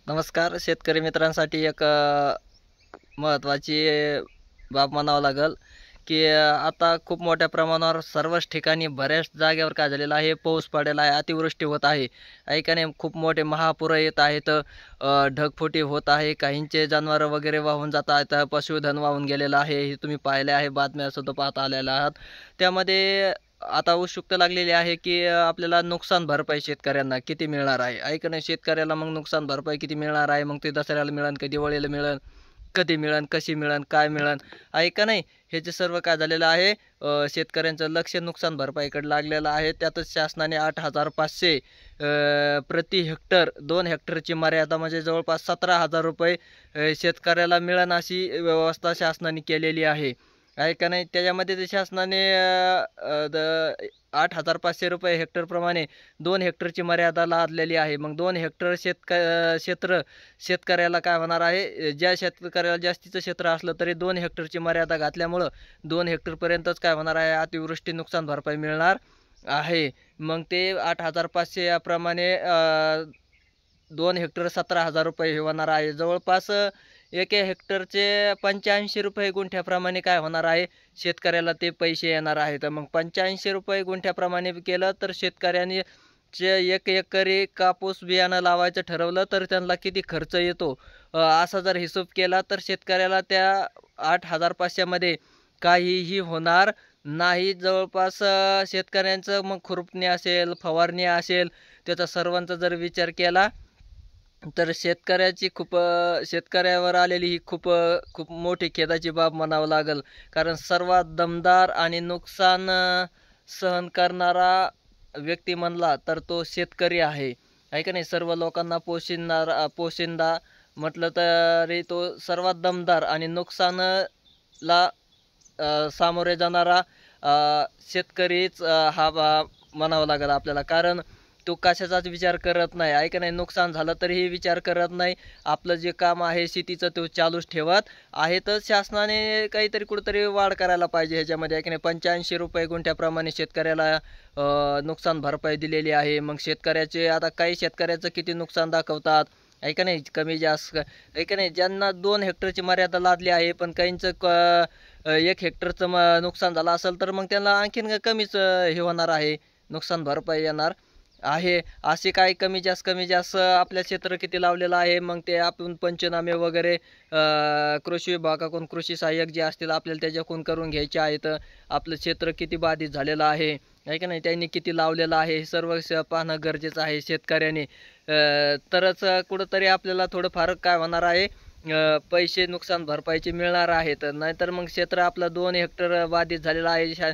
नमस्कार. शेतकरी मित्रांसाठी एक महत्त्वाची बाब म्हणावं लागेल, की आता खूप मोठ्या प्रमाणावर सर्वच ठिकाणी बऱ्याच जागेवर काय झालेलं आहे, पाऊस पडलेला आहे, अतिवृष्टी होत आहे. आहे का नाही? खूप मोठे महापूर येत आहेत, ढगफुटी होत आहे, काहींचे जनावरं वगैरे वाहून जात आहेत, पशुधन वाहून गेलेलं आहे. हे तुम्ही पाहिले आहे, बातम्या सुद्धा पाहता आलेल्या आहात. त्यामध्ये आता उत्सुकता लागलेली आहे, की आपल्याला नुकसान भरपाई शेतकऱ्यांना किती मिळणार आहे? आहे का नाही? शेतकऱ्याला मग नुकसान भरपाई किती मिळणार आहे? मग ते दसऱ्याला मिळेल का दिवाळीला मिळेल? कधी मिळेल? कशी मिळेल? काय मिळेल? आहे का नाही? ह्याचे सर्व काय झालेलं आहे, शेतकऱ्यांचं लक्ष नुकसान भरपाईकडे लागलेलं आहे. त्यातच शासनाने 8,500 प्रति हेक्टर 2 हेक्टरची मर्यादा म्हणजे जवळपास 17,000 रुपये शेतकऱ्याला मिळेल अशी व्यवस्था शासनाने केलेली आहे. आहे का नाही? त्याच्यामध्ये ते शासनाने 8,500 रुपये हेक्टरप्रमाणे 2 हेक्टरची मर्यादा लादलेली आहे. मग 2 हेक्टर क्षेत्र शेतकऱ्याला काय होणार आहे, ज्या शेतकऱ्याला जास्तीचं क्षेत्र असलं तरी 2 हेक्टरची मर्यादा घातल्यामुळं 2 हेक्टरपर्यंतच काय होणार आहे, अतिवृष्टी नुकसान भरपाई मिळणार आहे. मग ते 8,500 याप्रमाणे 2 हेक्टर 17,000 रुपये हे होणार आहे. जवळपास 1 हेक्टरचे 85 रुपये गुंठ्याप्रमाणे काय होणार आहे, शेतकऱ्याला ते पैसे येणार आहेत. मग 85 रुपये गुंठ्याप्रमाणे केलं तर शेतकऱ्याने 1 एकरी कापूस बियाणं लावायचं ठरवलं तर त्यांना किती खर्च येतो, असा जर हिशोब केला तर शेतकऱ्याला त्या 8,500 मध्ये काहीही होणार नाही. जवळपास शेतकऱ्यांचं मग खुरपणी असेल, फवारणी असेल, त्याचा सर्वांचा जर विचार केला तर शेतकऱ्यावर आलेली ही खूप मोठी खेदाची बाब म्हणावं लागेल. कारण सर्वात दमदार आणि नुकसान सहन करणारा व्यक्ती म्हणला तर तो शेतकरी आहे. आहे का नाही? सर्व लोकांना पोशिंदा म्हटलं तरी तो सर्वात दमदार आणि नुकसानला सामोरे जाणारा शेतकरीच म्हणावं लागेल आपल्याला. कारण तो कशाचाच विचार करत नाही. आहे का नाही? नुकसान झालं तरीही विचार करत नाही. आपलं जे काम आहे शेतीचं तो चालूच ठेवत आहे. तर शासनाने काहीतरी कुठेतरी वाढ करायला पाहिजे ह्याच्यामध्ये. आहे की नाही? 85 रुपये गुंठ्याप्रमाणे शेतकऱ्याला नुकसान भरपाई दिलेली आहे. मग शेतकऱ्याचे आता काही शेतकऱ्याचं किती नुकसान दाखवतात, आहे का नाही, कमी जास्त. आहे का नाही? ज्यांना 2 हेक्टरची मर्यादा लादली आहे, पण काहींचं 1 हेक्टरचं नुकसान झालं असेल तर मग त्यांना आणखीन कमीच हे होणार आहे, नुकसान भरपाई येणार आहे. असे काही कमी जास्त आपल्या क्षेत्र किती लावलेलं आहे, मग ते आपण पंचनामे वगैरे कृषी विभागाकडून कृषी सहाय्यक जे असतील आपल्याला त्याच्याकडून करून घ्यायचे आहेत. आपलं क्षेत्र किती बाधित झालेलं आहे का नाही, त्यांनी किती लावलेलं आहे, हे सर्व पाहणं गरजेचं आहे शेतकऱ्याने. तरच कुठंतरी आपल्याला थोडंफार काय होणार आहे, पैसे नुकसान भरपाईचे मिळणार आहेत. नाहीतर मग क्षेत्र आपलं 2 हेक्टर बाधित झालेलं आहे.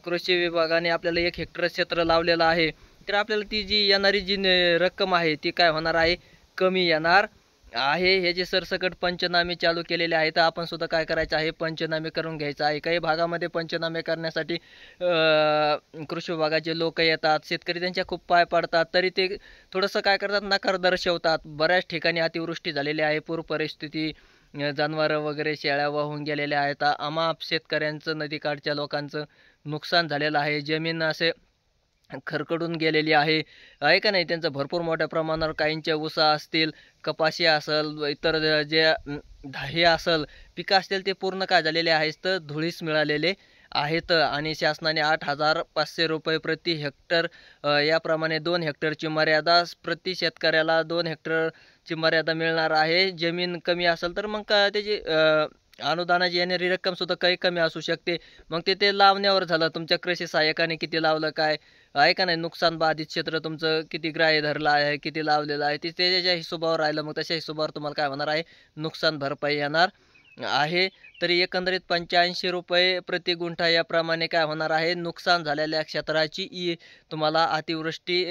कृषी विभागाने आपल्याला 1 हेक्टर क्षेत्र लावलेलं आहे, तर आपल्याला ती जी येणारी रक्कम आहे ती काय होणार आहे, कमी येणार आहे. हे जे सरसकट पंचनामे चालू केलेले आहेत, आपण सुद्धा काय करायचं आहे, पंचनामे करून घ्यायचं आहे. काही भागामध्ये पंचनामे करण्यासाठी कृषी विभागाचे लोक येतात, शेतकरी त्यांच्या खूप पाय पडतात, तरी ते थोडंसं काय करतात, नकार दर्शवतात. बऱ्याच ठिकाणी अतिवृष्टी झालेली आहे, पूर परिस्थिती, जनावरं वगैरे शेळ्या वाहून गेलेल्या आहेत. अमाप शेतकऱ्यांचं, नदीकाठच्या लोकांचं नुकसान झालेलं आहे. जमीन असे खरकडून गेलेली आहे. आहे का नाही? त्यांचं भरपूर मोठ्या प्रमाणावर काहींच्या ऊसा असतील, कपाशी असेल, इतर जे हे असेल पिकं असतील ते पूर्ण काय झालेले आहेत, तर धुळीस मिळालेले आहेत. आणि शासनाने 8,500 रुपये प्रति हेक्टर याप्रमाणे 2 हेक्टरची मर्यादा प्रति शेतकऱ्याला 2 हेक्टरची मर्यादा मिळणार आहे. जमीन कमी असेल तर मग का त्याची अनुदानाची येणारी रक्कम सुद्धा काही कमी असू शकते. मग ते लावण्यावर झालं, तुमच्या कृषी सहाय्यकाने किती लावलं काय, आहे का नाही, नुकसान बाधित क्षेत्र तुमचं किती ग्राह्य धरलं आहे, किती लावलेलं आहे, ते त्याच्या हिशोबावर राहिलं. मग तशा हिशोबावर तुम्हाला काय होणार आहे, नुकसान भरपाई येणार आहे. तरी एकंदरीत 85 रुपये प्रति गुंठा याप्रमाणे काय होणार आहे, नुकसान झालेल्या क्षेत्राची तुम्हाला अतिवृष्टी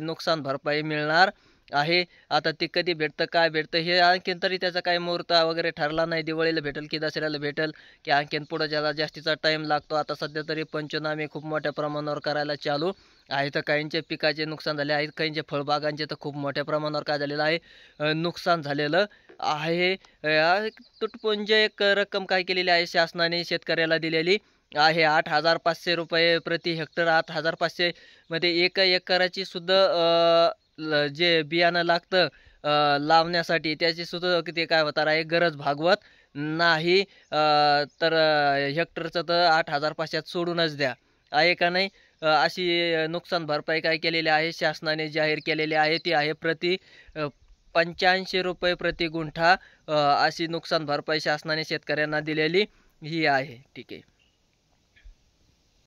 नुकसान भरपाई मिळणार आहे. आता ते कधी भेटतं, काय भेटतं, हे आणखीन तरी त्याचा काही मुहूर्त वगैरे ठरला नाही. दिवाळीला भेटेल की दसऱ्याला भेटेल की आणखीन पुढं ज्याला जास्तीचा टाईम लागतो. आता सध्या तरी पंचनामे खूप मोठ्या प्रमाणावर करायला चालू आहे. तर काहींचे पिकाचे नुकसान झाले आहेत, काहींचे फळबागांचे तर खूप मोठ्या प्रमाणावर काय झालेलं आहे, नुकसान झालेलं आहे. तुटपुंज एक रक्कम काय केलेली आहे, शासनाने शेतकऱ्याला दिलेली आहे 8,500 रुपये प्रति हेक्टर. 8,500 मध्ये 1 एकराची सुद्धा जे बियाणं लागतं लावण्यासाठी त्याची सुद्धा किती काय होणार आहे गरज भागवत नाही. तर हेक्टरचं तर 8,500 सोडूनच द्या, आहे का नाही. अशी नुकसान भरपाई काय केलेली आहे शासनाने जाहीर केलेली आहे, ती आहे प्रति 85 रुपये प्रति गुंठा. अशी नुकसान भरपाई शासनाने शेतकऱ्यांना दिलेली ही आहे. ठीक आहे.